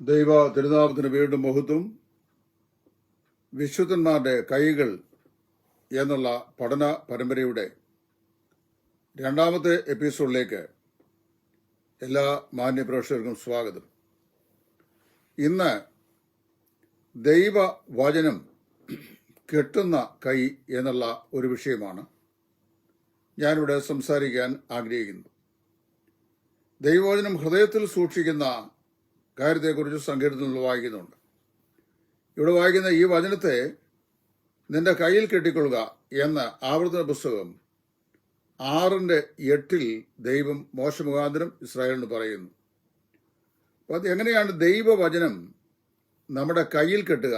ദൈവ തിരുനാമത്തിന് വീണ്ടും മഹത്വം. വിശുദ്ധന്മാരുടെ കൈകൾ എന്നുള്ള പഠന പരമ്പരയുടെ രണ്ടാമത്തെ എപ്പിസോഡിലേക്ക് എല്ലാ മാന്യപ്രേക്ഷകർക്കും സ്വാഗതം. ഇന്ന് ദൈവവചനം കെട്ടുന്ന കൈ എന്നുള്ള ഒരു വിഷയമാണ് ഞാനിവിടെ സംസാരിക്കാൻ ആഗ്രഹിക്കുന്നത്. ദൈവവചനം ഹൃദയത്തിൽ സൂക്ഷിക്കുന്ന കാര്യത്തെക്കുറിച്ച് സങ്കീർത്തനത്തിൽ വായിക്കുന്നുണ്ട്. ഇവിടെ വായിക്കുന്ന ഈ വചനത്തെ നിന്റെ കയ്യിൽ കെട്ടിക്കൊള്ളുക എന്ന് ആവർത്തന പുസ്തകം 6:8 ദൈവം മോശ മുഖാന്തരം ഇസ്രായേലിന് പറയുന്നു. അപ്പോൾ അത് എങ്ങനെയാണ് ദൈവവചനം നമ്മുടെ കയ്യിൽ കെട്ടുക,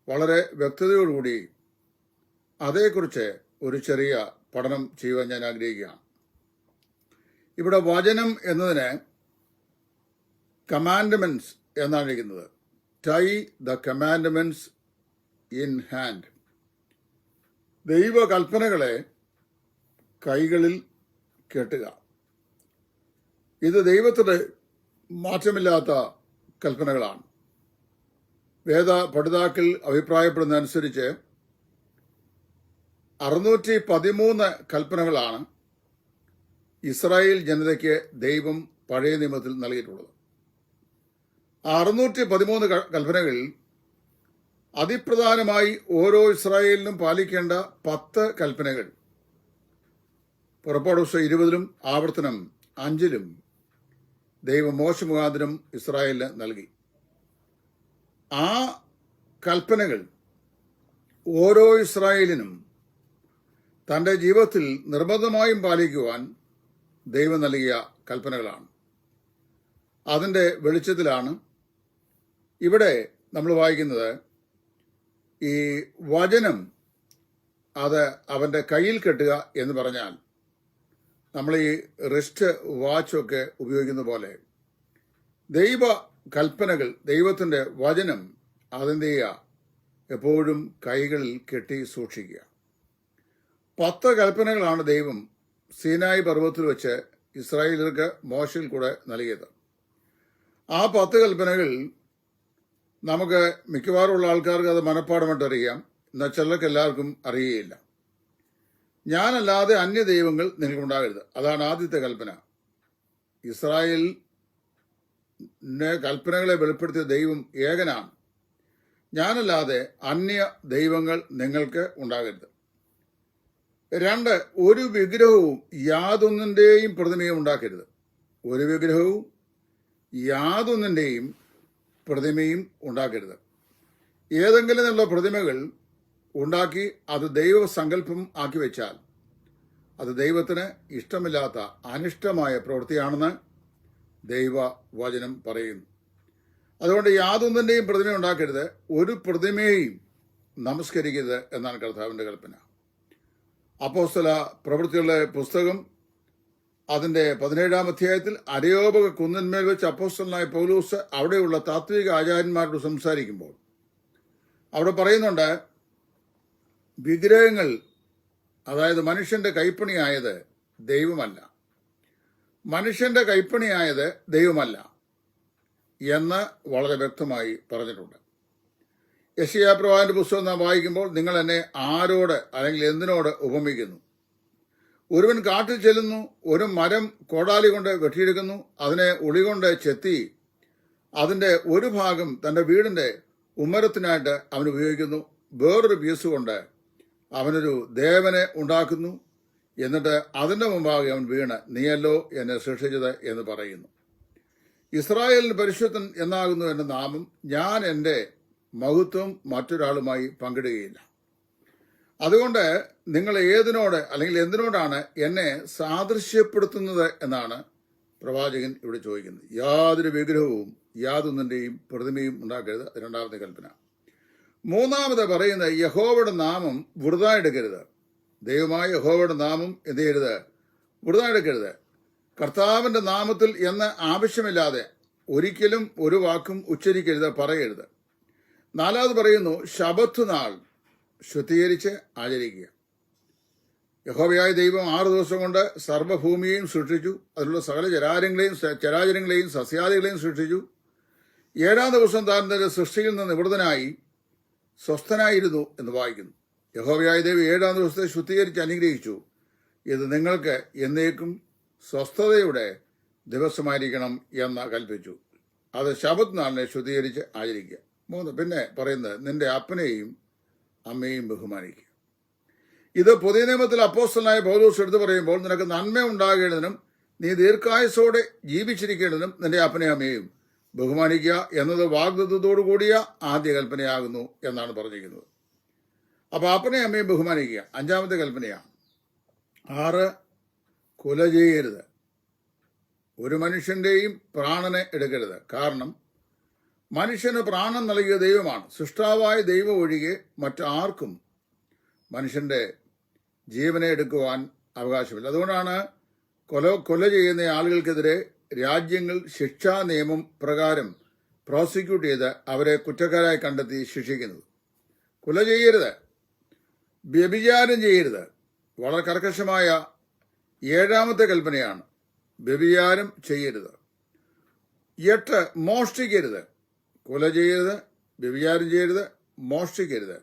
വളരെ വ്യക്തതയോടുകൂടി അതേക്കുറിച്ച് ഒരു ചെറിയ പഠനം ചെയ്യുവാൻ ഞാൻ ആഗ്രഹിക്കുകയാണ്. ഇവിടെ വചനം എന്നതിന് കമാൻഡ്മെന്റ്സ് എന്നാണ് ഇരിക്കുന്നത്. Tie the commandments in hand. ദൈവകൽപ്പനകളെ കൈകളിൽ കെട്ടുക. ഇത് ദൈവത്തിന് മാറ്റമില്ലാത്ത കൽപ്പനകളാണ്. വേദ പഠിതാക്കൾ അഭിപ്രായപ്പെടുന്നതനുസരിച്ച് 613 കൽപ്പനകളാണ് ഇസ്രായേൽ ജനതയ്ക്ക് ദൈവം പഴയ നിയമത്തിൽ നൽകിയിട്ടുള്ളത്. 613 കൽപ്പനകളിൽ അതിപ്രധാനമായി ഓരോ ഇസ്രായേലിനും പാലിക്കേണ്ട 10 കൽപ്പനകൾ പുറപ്പാട് പുസ്തകം 20 ആവർത്തനം 5 ദൈവം മോശ മുഖാന്തരം ഇസ്രായേലിന് നൽകി. ആ കൽപ്പനകൾ ഓരോ ഇസ്രായേലിനും തൻ്റെ ജീവിതത്തിൽ നിർബന്ധമായും പാലിക്കുവാൻ ദൈവം നൽകിയ കൽപ്പനകളാണ്. അതിൻ്റെ വെളിച്ചത്തിലാണ് ഇവിടെ നമ്മൾ വായിക്കുന്നത്. ഈ വചനം അത് അവൻ്റെ കയ്യിൽ കെട്ടുക എന്ന് പറഞ്ഞാൽ നമ്മൾ ഈ റിസ്റ്റ് വാച്ചൊക്കെ ഉപയോഗിക്കുന്ന പോലെ ദൈവ കൽപ്പനകൾ, ദൈവത്തിൻ്റെ വചനം അതെന്ത് ചെയ്യുക, എപ്പോഴും കൈകളിൽ കെട്ടി സൂക്ഷിക്കുക. 10 കൽപ്പനകളാണ് ദൈവം സീനായി പർവ്വതത്തിൽ വെച്ച് ഇസ്രായേലിയർക്ക് മോശയിൽ കൂടെ നൽകിയത്. ആ 10 കൽപ്പനകൾ നമുക്ക് മിക്കവാറുമുള്ള ആൾക്കാർക്ക് അത് മനഃപ്പാടമായിട്ട് അറിയാം, എന്നാൽ ചിലർക്ക് എല്ലാവർക്കും അറിയുകയില്ല. ഞാനല്ലാതെ അന്യ ദൈവങ്ങൾ നിനക്കുണ്ടാകരുത്. അതാണ് ആദ്യത്തെ കൽപ്പന. ഇസ്രായേലിനെ കൽപ്പനകളെ വെളിപ്പെടുത്തിയ ദൈവം ഏകനാണ്. ഞാനല്ലാതെ അന്യ ദൈവങ്ങൾ നിങ്ങൾക്ക് ഉണ്ടാകരുത്. 2, ഒരു വിഗ്രഹവും യാതൊന്നിൻ്റെയും പ്രതിമയും ഉണ്ടാക്കരുത്. ഒരു വിഗ്രഹവും യാതൊന്നിൻ്റെയും പ്രതിമയും ഉണ്ടാക്കരുത്. ഏതെങ്കിലുമുള്ള പ്രതിമകൾ ഉണ്ടാക്കി അത് ദൈവസങ്കല്പം ആക്കി വെച്ചാൽ അത് ദൈവത്തിന് ഇഷ്ടമില്ലാത്ത അനിഷ്ടമായ പ്രവൃത്തിയാണെന്ന് ദൈവവചനം പറയുന്നു. അതുകൊണ്ട് യാതൊന്നിൻ്റെയും പ്രതിമ ഉണ്ടാക്കരുത്, ഒരു പ്രതിമയെയും നമസ്കരിക്കരുത് എന്നാണ് കർത്താവിൻ്റെ കൽപ്പന. അപ്പോസ്തല പ്രവൃത്തികളുടെ പുസ്തകം അതിൻ്റെ 17 അധ്യായത്തിൽ അരയോപക കുന്നിന്മേൽ വെച്ച് അപ്പോസ്തലനായ പൗലോസ് അവിടെയുള്ള താത്വിക ആചാര്യന്മാരോട് സംസാരിക്കുമ്പോൾ അവിടെ പറയുന്നുണ്ട്, വിഗ്രഹങ്ങൾ, അതായത് മനുഷ്യന്റെ കൈപ്പണിയായത് ദൈവമല്ല, മനുഷ്യന്റെ കൈപ്പണിയായത് ദൈവമല്ല എന്ന് വളരെ വ്യക്തമായി പറഞ്ഞിട്ടുണ്ട്. യെശയ്യാപ്രവാചകന്റെ പുസ്തകം നാം വായിക്കുമ്പോൾ, നിങ്ങൾ എന്നെ ആരോട് അല്ലെങ്കിൽ എന്തിനോട് ഉപമിക്കുന്നു? ഒരുവൻ കാട്ടിൽ ചെല്ലുന്നു, ഒരു മരം കോടാലി കൊണ്ട് വെട്ടിയെടുക്കുന്നു, അതിനെ ഉളികൊണ്ട് ചെത്തി അതിൻ്റെ ഒരു ഭാഗം തൻ്റെ വീടിൻ്റെ ഉമ്മരത്തിനായിട്ട് അവൻ ഉപയോഗിക്കുന്നു, വേറൊരു പീസ് കൊണ്ട് അവനൊരു ദേവനെ ഉണ്ടാക്കുന്നു, എന്നിട്ട് അതിൻ്റെ മുമ്പാകെ അവൻ വീണ് നീയല്ലോ എന്നെ സൃഷ്ടിച്ചത് എന്ന് പറയുന്നു. ഇസ്രായേലിന് പരിശുദ്ധൻ എന്നാകുന്നു എൻ്റെ നാമം, ഞാൻ എൻ്റെ മഹത്വം മറ്റൊരാളുമായി പങ്കിടുകയില്ല. അതുകൊണ്ട് നിങ്ങൾ ഏതിനോട് അല്ലെങ്കിൽ എന്തിനോടാണ് എന്നെ സാദൃശ്യപ്പെടുത്തുന്നത് എന്നാണ് പ്രവാചകൻ ഇവിടെ ചോദിക്കുന്നത്. യാതൊരു വിഗ്രഹവും യാതൊന്നിൻ്റെയും പ്രതിമയും ഉണ്ടാക്കരുത്, 2ാമത്തെ കൽപ്പന. 3ാമത് പറയുന്നത്, യഹോവയുടെ നാമം വൃഥാ എടുക്കരുത്. ദൈവമായ യഹോവയുടെ നാമം എന്ത് ചെയ്യരുത്? വൃഥാ എടുക്കരുത്. കർത്താവിൻ്റെ നാമത്തിൽ എന്ന് ആവശ്യമില്ലാതെ ഒരിക്കലും ഒരു വാക്കും ഉച്ചരിക്കരുത്, പറയരുത്. 4ാമത് പറയുന്നു, ശബത്ത് നാൾ ശുദ്ധീകരിച്ച് ആചരിക്കുക. യഹോവയായ ദൈവം 6 ദിവസം കൊണ്ട് സർവ്വഭൂമിയെയും സൃഷ്ടിച്ചു, അതിലുള്ള സകല ചരാചരങ്ങളെയും സസ്യാദികളെയും സൃഷ്ടിച്ചു. 7-ാം ദിവസം താൻ തന്റെ സൃഷ്ടിയിൽ നിന്ന് നിവൃത്തനായി സ്വസ്ഥനായിരുന്നു എന്ന് വായിക്കുന്നു. യഹോവയായ ദൈവം 7-ാം ദിവസത്തെ ശുദ്ധീകരിച്ച് അനുഗ്രഹിച്ചു. ഇത് നിങ്ങൾക്ക് എന്നേക്കും സ്വസ്ഥതയുടെ ദിവസമായിരിക്കണം എന്ന് കൽപ്പിച്ചു. അത് ശബത്ത് നാളിനെ ശുദ്ധീകരിച്ച് ആചരിക്കുക. 3 പിന്നെ പറയുന്നത്, നിന്റെ അപ്പനെയും അമ്മയെയും ബഹുമാനിക്കുക. ഇത് പുതിയ നിയമത്തിൽ അപ്പോസ്തലനായ പൗലോസ് എടുത്തു പറയുമ്പോൾ, നിനക്ക് നന്മ ഉണ്ടാകേണ്ടതിനും നീ ദീർഘായുസോടെ ജീവിച്ചിരിക്കേണ്ടതിനും നിന്റെ അപ്പനെയും അമ്മയെയും ബഹുമാനിക്കുക എന്നത് വാഗ്ദത്തത്തോടു കൂടിയ ആദ്യ കൽപ്പനയാകുന്നു എന്നാണ് പറഞ്ഞിരിക്കുന്നത്. അപ്പൊ അപ്പനെയും അമ്മയും ബഹുമാനിക്കുക 5-ാമത്തെ കൽപ്പനയാണ്. 6, കൊല ചെയ്യരുത്. ഒരു മനുഷ്യന്റെയും പ്രാണനെ എടുക്കരുത്. കാരണം മനുഷ്യന് പ്രാണൻ നൽകിയ ദൈവമാണ്. സൃഷ്ടാവായ ദൈവം ഒഴികെ മറ്റാർക്കും മനുഷ്യന്റെ ജീവനെ എടുക്കുവാൻ അവകാശമില്ല. അതുകൊണ്ടാണ് കൊല ചെയ്യുന്ന ആളുകൾക്കെതിരെ രാജ്യങ്ങൾ ശിക്ഷാ നിയമം പ്രകാരം പ്രോസിക്യൂട്ട് ചെയ്ത് അവരെ കുറ്റക്കാരായി കണ്ടെത്തി ശിക്ഷിക്കുന്നത്. കൊല ചെയ്യരുത്, വ്യഭിചാരം ചെയ്യരുത്. വളരെ കർക്കശമായ 7-ാമത്തെ കൽപ്പനയാണ്, വ്യഭിചാരം ചെയ്യരുത്. 8, മോഷ്ടിക്കരുത്. കൊല ചെയ്യരുത്, വ്യഭിചാരം ചെയ്യരുത്, മോഷ്ടിക്കരുത്.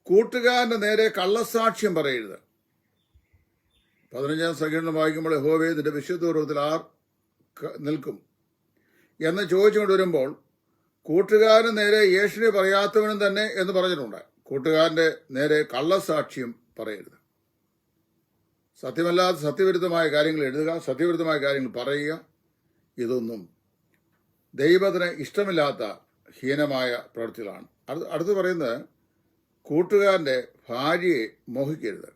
കൂട്ടുകാരന്റെ നേരെ കള്ളസാക്ഷ്യം പറയരുത്. 15-ാം സങ്കീർത്തനം വായിക്കുമ്പോൾ, യഹോവേ നിന്റെ വിശുദ്ധപർവ്വതത്തിൽ ആർ നിൽക്കും എന്ന് ചോദിച്ചുകൊണ്ട് വരുമ്പോൾ, കൂട്ടുകാരന് നേരെ യേശുവിനെ പറയാത്തവനും തന്നെ എന്ന് പറഞ്ഞിട്ടുണ്ട്. കൂട്ടുകാരന്റെ നേരെ കള്ളസാക്ഷ്യം പറയരുത്. സത്യമല്ലാത്ത സത്യവിരുദ്ധമായ കാര്യങ്ങൾ എഴുതുക, സത്യവിരുദ്ധമായ കാര്യങ്ങൾ പറയുക, ഇതൊന്നും ദൈവത്തിന് ഇഷ്ടമില്ലാത്ത ഹീനമായ പ്രവൃത്തികളാണ്. അടുത്ത് പറയുന്നത്, കൂട്ടുകാരന്റെ ഭാര്യയെ മോഹിക്കരുത്.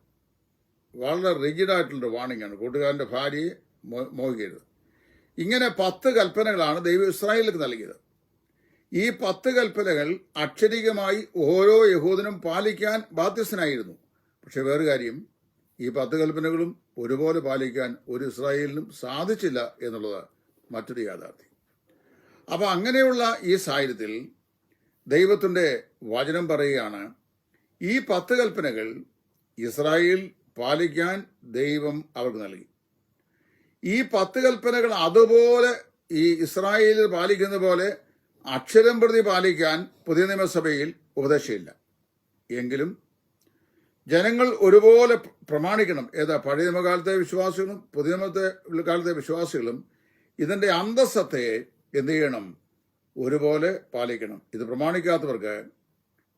വളരെ റിജിഡായിട്ടുള്ളൊരു വാണിംഗ് ആണ്. കൂട്ടുകാരന്റെ ഭാര്യയെ മോഹിക്കരുത്. ഇങ്ങനെ 10 കൽപ്പനകളാണ് ദൈവം ഇസ്രായേലിലേക്ക് നൽകിയത്. ഈ 10 കൽപ്പനകൾ അക്ഷരികമായി ഓരോ യഹൂദനും പാലിക്കാൻ ബാധ്യസ്ഥനായിരുന്നു. പക്ഷെ വേറെ കാര്യം, ഈ 10 കൽപ്പനകളും ഒരുപോലെ പാലിക്കാൻ ഒരു ഇസ്രായേലിനും സാധിച്ചില്ല എന്നുള്ളത് മറ്റൊരു യാഥാർത്ഥ്യം. അപ്പൊ അങ്ങനെയുള്ള ഈ സാഹചര്യത്തിൽ ദൈവത്തിന്റെ വചനം പറയുകയാണ്, ഈ 10 കൽപ്പനകൾ ഇസ്രായേൽ പാലിക്കാൻ ദൈവം അവർക്ക് നൽകി. ഈ 10 കൽപ്പനകൾ അതുപോലെ ഈ ഇസ്രായേലിൽ പാലിക്കുന്ന പോലെ അക്ഷരം പ്രതി പാലിക്കാൻ പുതിയ നിയമസഭയിൽ ഉപദേശമില്ല. എങ്കിലും ജനങ്ങൾ ഒരുപോലെ പ്രമാണിക്കണം. പഴയ നിയമകാലത്തെ വിശ്വാസികളും പുതിയ കാലത്തെ വിശ്വാസികളും ഇതിന്റെ അന്തസ്സത്തയെ എന്ത് ചെയ്യണം? ഒരുപോലെ പാലിക്കണം. ഇത് പ്രമാണിക്കാത്തവർക്ക്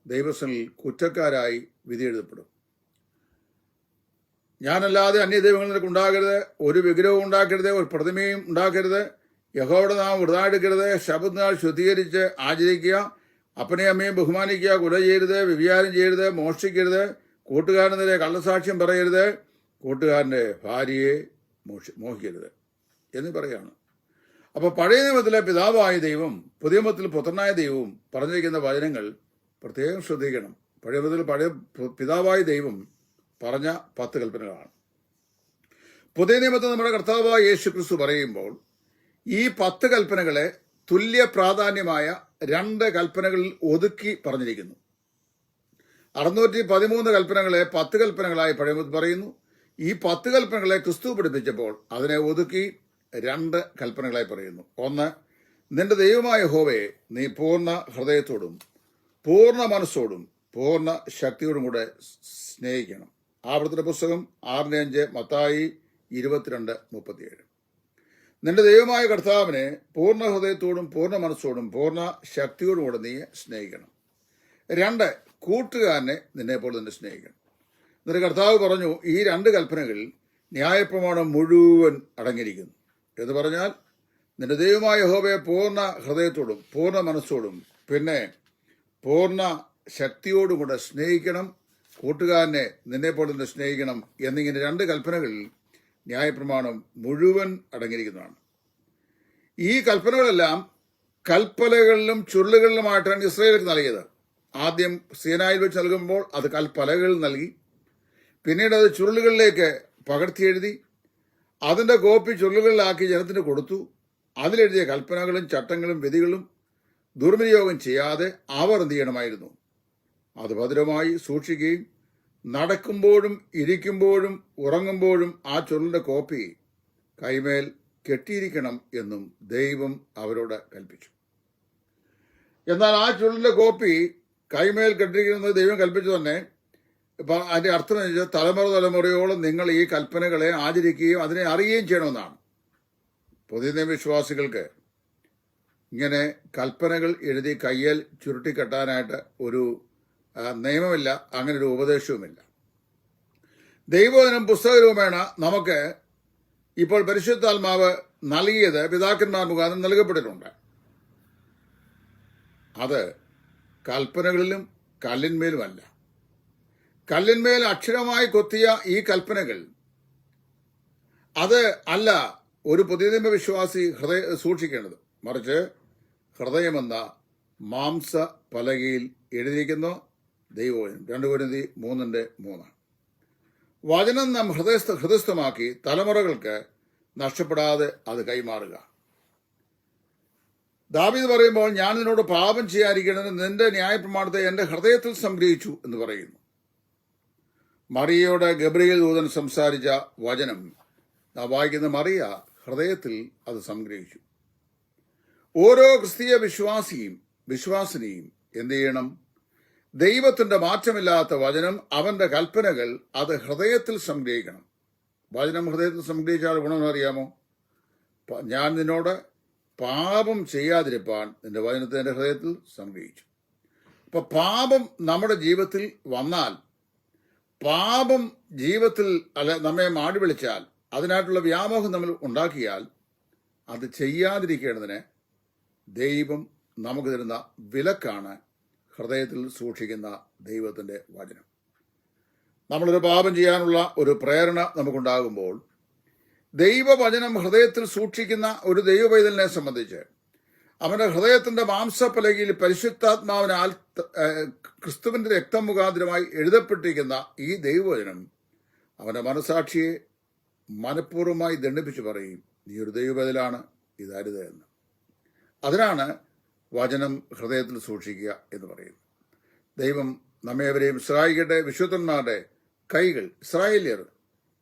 ദൈവസനിൽ കുറ്റക്കാരായി വിധി എഴുതപ്പെടും. ഞാനല്ലാതെ അന്യദൈവങ്ങൾ നിനക്ക് ഉണ്ടാകരുത്, ഒരു വിഗ്രഹവും ഉണ്ടാക്കരുത്, ഒരു പ്രതിമയും ഉണ്ടാക്കരുത്, യഹോവയുടെ നാമം വൃഥാ എടുക്കരുത്, ശബത്ത് നാൾ ശുദ്ധീകരിച്ച് ആചരിക്കുക, അപ്പനെയും അമ്മയും ബഹുമാനിക്കുക, കൊല ചെയ്യരുത്, വ്യഭിചാരം ചെയ്യരുത്, മോഷ്ടിക്കരുത്, കൂട്ടുകാരനെതിരെ കള്ളസാക്ഷ്യം പറയരുത്, കൂട്ടുകാരന്റെ ഭാര്യയെ മോഹിക്കരുത് എന്ന് പറയാണ്. അപ്പൊ പഴയ നിയമത്തിലെ പിതാവായ ദൈവം പുതിയ നിയമത്തിൽ പുത്രനായ ദൈവവും പറഞ്ഞിരിക്കുന്ന വചനങ്ങൾ പ്രത്യേകം ശ്രദ്ധിക്കണം. പഴയ പിതാവായ ദൈവം പറഞ്ഞ 10 കൽപ്പനകളാണ്. പുതിയ നിയമത്തിൽ നമ്മുടെ കർത്താവായ യേശു ക്രിസ്തു പറയുമ്പോൾ ഈ 10 കൽപ്പനകളെ തുല്യ പ്രാധാന്യമായ 2 കൽപ്പനകളിൽ ഒതുക്കി പറഞ്ഞിരിക്കുന്നു. 613 കൽപ്പനകളെ 10 കൽപ്പനകളായി പഴയ നിയമത്തിൽ പറയുന്നു. ഈ 10 കൽപ്പനകളെ ക്രിസ്തു പഠിപ്പിച്ചപ്പോൾ അതിനെ ഒതുക്കി 2 കൽപ്പനകളായി പറയുന്നു. 1, നിന്റെ ദൈവമായ യഹോവയെ നീ പൂർണ്ണ ഹൃദയത്തോടും പൂർണ്ണ മനസ്സോടും പൂർണ്ണ ശക്തിയോടും കൂടെ സ്നേഹിക്കണം. ആവർത്തന പുസ്തകം 6:5, മത്തായി 22:37. നിന്റെ ദൈവമായ കർത്താവിനെ പൂർണ്ണ ഹൃദയത്തോടും പൂർണ്ണ മനസ്സോടും പൂർണ്ണ ശക്തിയോടും കൂടെ നീ സ്നേഹിക്കണം. 2, കൂട്ടുകാരനെ നിന്നെപ്പോൾ തന്നെ സ്നേഹിക്കണം. എന്നിട്ട് കർത്താവ് പറഞ്ഞു, ഈ 2 കൽപ്പനകളിൽ ന്യായപ്രമാണം മുഴുവൻ അടങ്ങിയിരിക്കുന്നു എന്ന് പറഞ്ഞാൽ, നിന്റെ ദൈവമായ യഹോവയെ പൂർണ്ണ ഹൃദയത്തോടും പൂർണ്ണ മനസ്സോടും പിന്നെ പൂർണ്ണ ശക്തിയോടും കൂടെ സ്നേഹിക്കണം, കൂട്ടുകാരനെ നിന്നെപ്പോൾ തന്നെ സ്നേഹിക്കണം എന്നിങ്ങനെ 2 കൽപ്പനകളിൽ ന്യായപ്രമാണം മുഴുവൻ അടങ്ങിയിരിക്കുന്നതാണ്. ഈ കൽപ്പനകളെല്ലാം കൽപ്പലകളിലും ചുരുളുകളിലുമായിട്ടാണ് ഇസ്രായേലിലേക്ക് നൽകിയത്. ആദ്യം സീനായിൽ വെച്ച് നൽകുമ്പോൾ അത് കൽപ്പലകളിൽ നൽകി. പിന്നീട് അത് ചുരുളുകളിലേക്ക് പകർത്തിയെഴുതി അതിന്റെ കോപ്പി ചുരുളുകളിലാക്കി ജനത്തിന് കൊടുത്തു. അതിലെഴുതിയ കൽപ്പനകളും ചട്ടങ്ങളും വിധികളും ദുർവിനിയോഗം ചെയ്യാതെ അവർ എന്ത് ചെയ്യണമായിരുന്നു? അത് ഭദ്രമായി സൂക്ഷിക്കുകയും നടക്കുമ്പോഴും ഇരിക്കുമ്പോഴും ഉറങ്ങുമ്പോഴും ആ ചുരുളിന്റെ കോപ്പി കൈമേൽ കെട്ടിയിരിക്കണം എന്നും ദൈവം അവരോട് കൽപ്പിച്ചു. എന്നാൽ ആ ചുരുളിന്റെ കോപ്പി കൈമേൽ കെട്ടിയിരിക്കുന്നത് ദൈവം കൽപ്പിച്ചു തന്നെ. ഇപ്പൊ അതിന്റെ അർത്ഥം എന്ന് വെച്ചാൽ തലമുറ തലമുറയോളം നിങ്ങൾ ഈ കൽപ്പനകളെ ആചരിക്കുകയും അതിനെ അറിയുകയും ചെയ്യണമെന്നാണ്. പുതിയ നിയമവിശ്വാസികൾക്ക് ഇങ്ങനെ കൽപ്പനകൾ എഴുതി കയ്യിൽ ചുരുട്ടിക്കെട്ടാനായിട്ട് ഒരു നിയമമില്ല, അങ്ങനെ ഒരു ഉപദേശവുമില്ല. ദൈവവചനം പുസ്തകരൂപേണ നമുക്ക് ഇപ്പോൾ പരിശുദ്ധാത്മാവ് നൽകിയത് പിതാക്കന്മാർ മുഖാന്തരം നൽകപ്പെട്ടിട്ടുണ്ട്. അത് കൽപ്പനകളിലും കല്ലിന്മേലുമല്ല. കല്ലിന്മേൽ അക്ഷരമായി കൊത്തിയ ഈ കൽപ്പനകൾ അത് അല്ല ഒരു പുതിയ നിയമ വിശ്വാസി സൂക്ഷിക്കേണ്ടത്. മറിച്ച് ഹൃദയമെന്ന മാംസ പലകയിൽ എഴുതിയിരിക്കുന്നു ദൈവവചനം. 2 കൊരിന്ത്യർ 3:3. വചനം നാം ഹൃദയസ്ഥമാക്കി തലമുറകൾക്ക് നഷ്ടപ്പെടാതെ അത് കൈമാറുക. ദാവീദ് പറയുമ്പോൾ ഞാൻ നിന്നോട് പാപം ചെയ്യാതിരിക്കേണ്ടതിന് നിന്റെ ന്യായപ്രമാണത്തെ എന്റെ ഹൃദയത്തിൽ സംഗ്രഹിച്ചു എന്ന് പറയുന്നു. മറിയയോട് ഗബ്രിയേൽ ദൂതൻ സംസാരിച്ച വചനം നാം വായിക്കുന്ന മറിയ ഹൃദയത്തിൽ അത് സംഗ്രഹിച്ചു. ഓരോ ക്രിസ്തീയ വിശ്വാസിനിയും എന്ത് ചെയ്യണം? ദൈവത്തിന്റെ മാറ്റമില്ലാത്ത വചനം, അവന്റെ കൽപ്പനകൾ അത് ഹൃദയത്തിൽ സംഗ്രഹിക്കണം. വചനം ഹൃദയത്തിൽ സംഗ്രഹിച്ചാൽ ഗുണമെന്നറിയാമോ? ഞാൻ നിന്നോട് പാപം ചെയ്യാതിരിപ്പാൻ നിന്റെ വചനത്തെ എന്റെ ഹൃദയത്തിൽ സംഗ്രഹിച്ചു. അപ്പൊ പാപം നമ്മുടെ ജീവിതത്തിൽ വന്നാൽ, പാപം ജീവിതത്തിൽ നമ്മെ മാടി വിളിച്ചാൽ, അതിനായിട്ടുള്ള വ്യാമോഹം നമ്മൾ ഉണ്ടാക്കിയാൽ, അത് ചെയ്യാതിരിക്കേണ്ടതിന് ദൈവം നമുക്ക് തരുന്ന വിലക്കാണ് ഹൃദയത്തിൽ സൂക്ഷിക്കുന്ന ദൈവത്തിന്റെ വചനം. നമ്മളൊരു പാപം ചെയ്യാനുള്ള ഒരു പ്രേരണ നമുക്കുണ്ടാകുമ്പോൾ ദൈവവചനം ഹൃദയത്തിൽ സൂക്ഷിക്കുന്ന ഒരു ദൈവപൈതലിനെ സംബന്ധിച്ച് അവന്റെ ഹൃദയത്തിന്റെ മാംസപ്പലകയിൽ പരിശുദ്ധാത്മാവിനാൽ ക്രിസ്തുവിന്റെ രക്തം മുഖാന്തരമായി എഴുതപ്പെട്ടിരിക്കുന്ന ഈ ദൈവവചനം അവന്റെ മനസാക്ഷിയെ മനഃപൂർവ്വമായി ദണ്ഡിപ്പിച്ച് പറയും, നീ ഒരു ദൈവപൈതലാണ്, ഇതരുത് എന്ന്. അതിനാണ് വചനം ഹൃദയത്തിൽ സൂക്ഷിക്കുക എന്ന് പറയുന്നത്. ദൈവം നമ്മേവരെയും സഹായിക്കട്ടെ. വിശുദ്ധന്മാരുടെ കൈകൾ, ഇസ്രായേല്യർ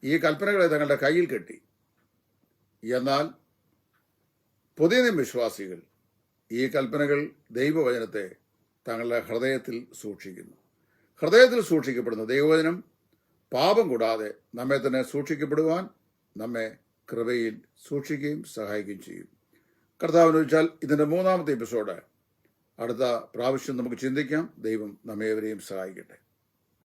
ഈ കൽപ്പനകളെ തങ്ങളുടെ കയ്യിൽ കെട്ടി. എന്നാൽ പുതിയ വിശ്വാസികൾ ഈ കൽപ്പനകൾ, ദൈവവചനത്തെ തങ്ങളുടെ ഹൃദയത്തിൽ സൂക്ഷിക്കുന്നു. ഹൃദയത്തിൽ സൂക്ഷിക്കപ്പെടുന്ന ദൈവവചനം പാപം കൂടാതെ നമ്മെ തന്നെ സൂക്ഷിക്കപ്പെടുവാൻ നമ്മെ കൃപയിൽ സൂക്ഷിക്കുകയും സഹായിക്കുകയും ചെയ്യും. കർത്താവിന് വെച്ചാൽ ഇതിന്റെ 3ാമത്തെ എപ്പിസോഡ് അടുത്ത പ്രാവശ്യം നമുക്ക് ചിന്തിക്കാം. ദൈവം നമ്മേവരെയും സഹായിക്കട്ടെ.